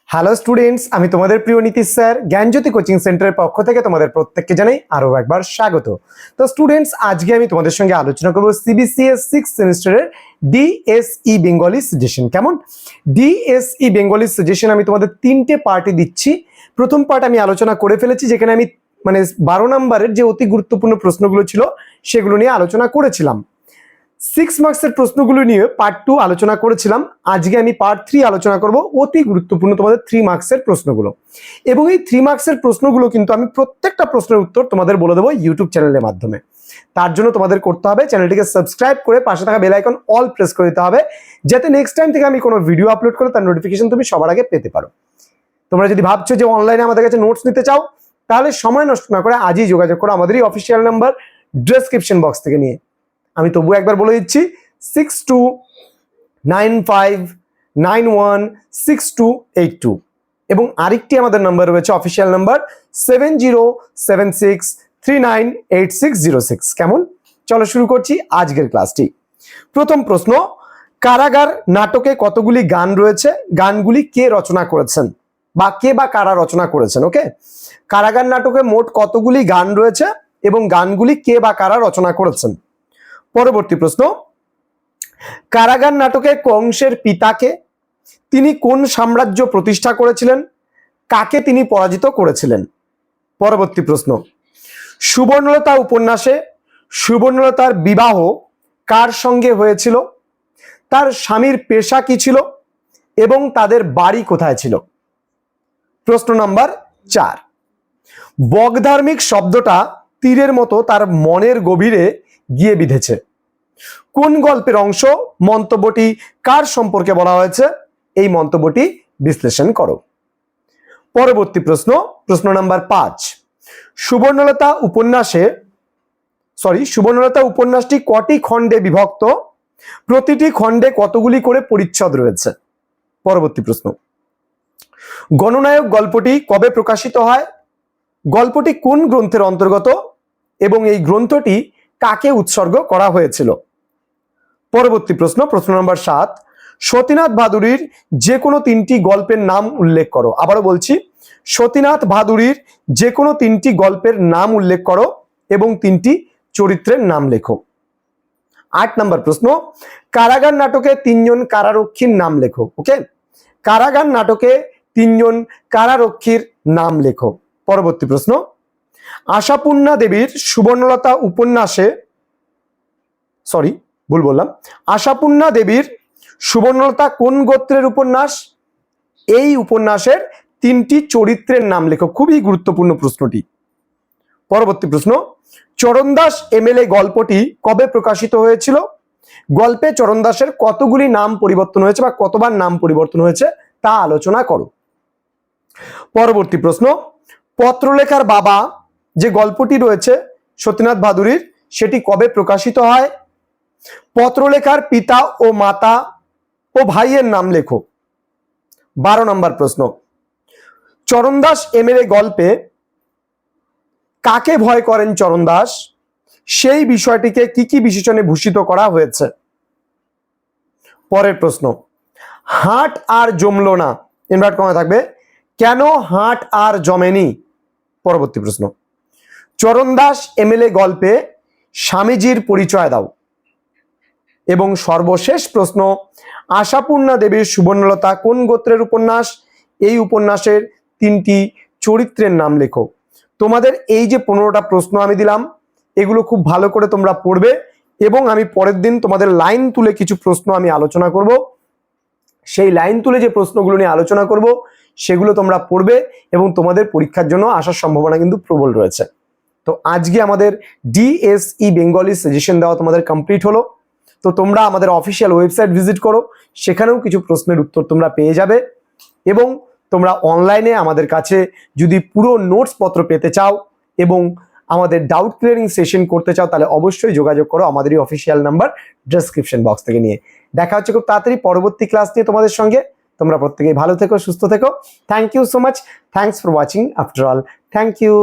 Hello students, আমি তোমাদের প্রিয় নীতিশ স্যার জ্ঞানজ্যোতি কোচিং সেন্টারের পক্ষ থেকে তোমাদের প্রত্যেককে জানাই আরো একবার স্বাগত। তো স্টুডেন্টস, আজকে আমি তোমাদের সঙ্গে আলোচনা করব সিবিসিএস 6th সেমিস্টারের ডিএসই বেঙ্গলি সাজেশন। কেমন? ডিএসই বেঙ্গলি সাজেশন আমি তোমাদের তিনটে পার্টে দিচ্ছি। প্রথম পার্ট আমি আলোচনা করে ফেলেছি, যেখানে আমি 12 নম্বরের যে অতি গুরুত্বপূর্ণ প্রশ্নগুলো ছিল সেগুলো নিয়ে আলোচনা করেছিলাম। 6 মার্কসের প্রশ্নগুলো নিয়ে পার্ট 2 আলোচনা করেছিলাম। আজকে আমি পার্ট 3 আলোচনা করব অতি গুরুত্বপূর্ণ তোমাদের 3 মার্কসের প্রশ্নগুলো। এবং এই 3 মার্কসের প্রশ্নগুলো কিন্তু আমি প্রত্যেকটা প্রশ্নের উত্তর তোমাদের বলে দেবো ইউটিউব চ্যানেলের মাধ্যমে। তার জন্য তোমাদের করতে হবে চ্যানেলটিকে সাবস্ক্রাইব করে পাশে থাকা বেল আইকন অল প্রেস করে দিতে হবে, যাতে নেক্সট টাইম থেকে আমি কোনো ভিডিও আপলোড করে তার নোটিফিকেশন তুমি সবার আগে পেতে পারো। তোমরা যদি ভাবছো যে অনলাইনে আমাদের কাছে নোটস নিতে চাও, তাহলে সময় নষ্ট না করে আজই যোগাযোগ করো আমাদেরই অফিসিয়াল নাম্বার ডেসক্রিপশন বক্স থেকে নিয়ে। আমি তবুও একবার বলে দিচ্ছি 6295916282 এবং আরেকটি আমাদের নাম্বার রয়েছে অফিসিয়াল নাম্বার 7076398606। কেমন? চলো শুরু করছি আজকের ক্লাসটি। প্রথম প্রশ্ন, কারাগার নাটকে কতগুলি গান রয়েছে? গানগুলি কে রচনা করেছেন বা কে বা কারা রচনা করেছেন? ওকে, কারাগার নাটকে মোট কতগুলি গান রয়েছে এবং গানগুলি কে বা কারা রচনা করেছেন? পরবর্তী প্রশ্ন, কারাগার নাটকে কংসের পিতাকে, তিনি কোন সাম্রাজ্য প্রতিষ্ঠা করেছিলেন? কাকে তিনি পরাজিত করেছিলেন? পরবর্তী প্রশ্ন, সুবর্ণলতা উপন্যাসে সুবর্ণলতার বিবাহ কার সঙ্গে হয়েছিল? তার স্বামীর পেশা কি ছিল এবং তাদের বাড়ি কোথায় ছিল? প্রশ্ন নাম্বার 4, বগধার্মিক শব্দটা তীরের মতো তার মনের গভীরে গিয়ে বিঁধেছে। কোন গল্পের অংশ? মন্তব্যটি কার সম্পর্কে বলা হয়েছে? এই মন্তব্যটি বিশ্লেষণ করো। পরবর্তী প্রশ্ন, প্রশ্ন নাম্বার 5, সুবর্ণলতা উপন্যাসটি কটি খণ্ডে বিভক্ত? প্রতিটি খণ্ডে কতগুলি করে পরিচ্ছদ রয়েছে? পরবর্তী প্রশ্ন, গণনায়ক গল্পটি কবে প্রকাশিত হয়? গল্পটি কোন গ্রন্থের অন্তর্গত এবং এই গ্রন্থটি কাকে উৎসর্গ করা হয়েছিল? পরবর্তী প্রশ্ন, প্রশ্ন নম্বর 7, সতীনাথ ভাদুড়ীর যে কোনো 3টি গল্পের নাম উল্লেখ করো। আবারও বলছি, সতীনাথ ভাদুড়ীর যে কোনো 3টি গল্পের নাম উল্লেখ করো এবং 3টি চরিত্রের নাম লেখো। 8 নম্বর প্রশ্ন, কারাগার নাটকে 3 জন কারারক্ষীর নাম লেখো। ওকে, কারাগার নাটকে 3 জন কারারক্ষীর নাম লেখো। পরবর্তী প্রশ্ন, আশাপূর্ণা দেবীর সুবর্ণলতা উপন্যাসে আশাপূর্ণা দেবীর সুবর্ণলতা কোন গোত্রের উপন্যাস? এই উপন্যাসের 3টি চরিত্রের নাম লেখো। খুবই গুরুত্বপূর্ণ প্রশ্নটি। পরবর্তী প্রশ্ন, চরণদাস এমএলএ গল্পটি কবে প্রকাশিত হয়েছিল? গল্পে চরণদাসের কতগুলি নাম পরিবর্তন হয়েছে বা কতবার নাম পরিবর্তন হয়েছে তা আলোচনা করো। পরবর্তী প্রশ্ন, পত্রলেখার বাবা যে গল্পটি রয়েছে সতীনাথ ভাদুড়ীর, সেটি কবে প্রকাশিত হয়? পত্রলেখার পিতা ও মাতা ও ভাইয়ের নাম লেখো। 12 নম্বর প্রশ্ন, চরণদাস এমএলএ গল্পে কাকে ভয় করেন চরণদাস? সেই বিষয়টিকে কি কি বিশেষণে ভূষিত করা হয়েছে? পরের প্রশ্ন, হাট আর জমলো না, ইনভার্ট কমা থাকবে, কেন হাট আর জমেনি? পরবর্তী প্রশ্ন, চরণদাস এমএলএ গল্পে স্বামীজির পরিচয় দাও। এবং সর্বশেষ প্রশ্ন, আশাপূর্ণা দেবীর সুবর্ণলতা কোন গোত্রের উপন্যাস? এই উপন্যাসের 3টি চরিত্রের নাম লেখো। তোমাদের এই যে 15টা প্রশ্ন আমি দিলাম, এগুলো খুব ভালো করে তোমরা পড়বে এবং আমি পরের দিন তোমাদের লাইন তুলে কিছু প্রশ্ন আমি আলোচনা করব। সেই লাইন তুলে যে প্রশ্নগুলো নিয়ে আলোচনা করব সেগুলো তোমরা পড়বে এবং তোমাদের পরীক্ষার জন্য আসার সম্ভাবনা কিন্তু প্রবল রয়েছে। তো আজকে আমাদের ডিএসই বেঙ্গলি সাজেশন দেওয়া তোমাদের কমপ্লিট হলো। তো তোমরা আমাদের অফিসিয়াল ওয়েবসাইট ভিজিট করো, সেখানেও কিছু প্রশ্নের উত্তর তোমরা পেয়ে যাবে। এবং তোমরা অনলাইনে আমাদের কাছে যদি পুরো নোটস পত্র পেতে চাও এবং আমাদের ডাউট ক্লিয়ারিং সেশন করতে চাও, তাহলে অবশ্যই যোগাযোগ করো আমাদেরই অফিসিয়াল নাম্বার ডেসক্রিপশন বক্স থেকে নিয়ে। দেখা হচ্ছে খুব তাড়াতাড়ি পরবর্তী ক্লাস নিয়ে তোমাদের সঙ্গে। তোমরা প্রত্যেকেই ভালো থেকো, সুস্থ থেকো। Thank you so much. Thanks for watching after all. Thank you.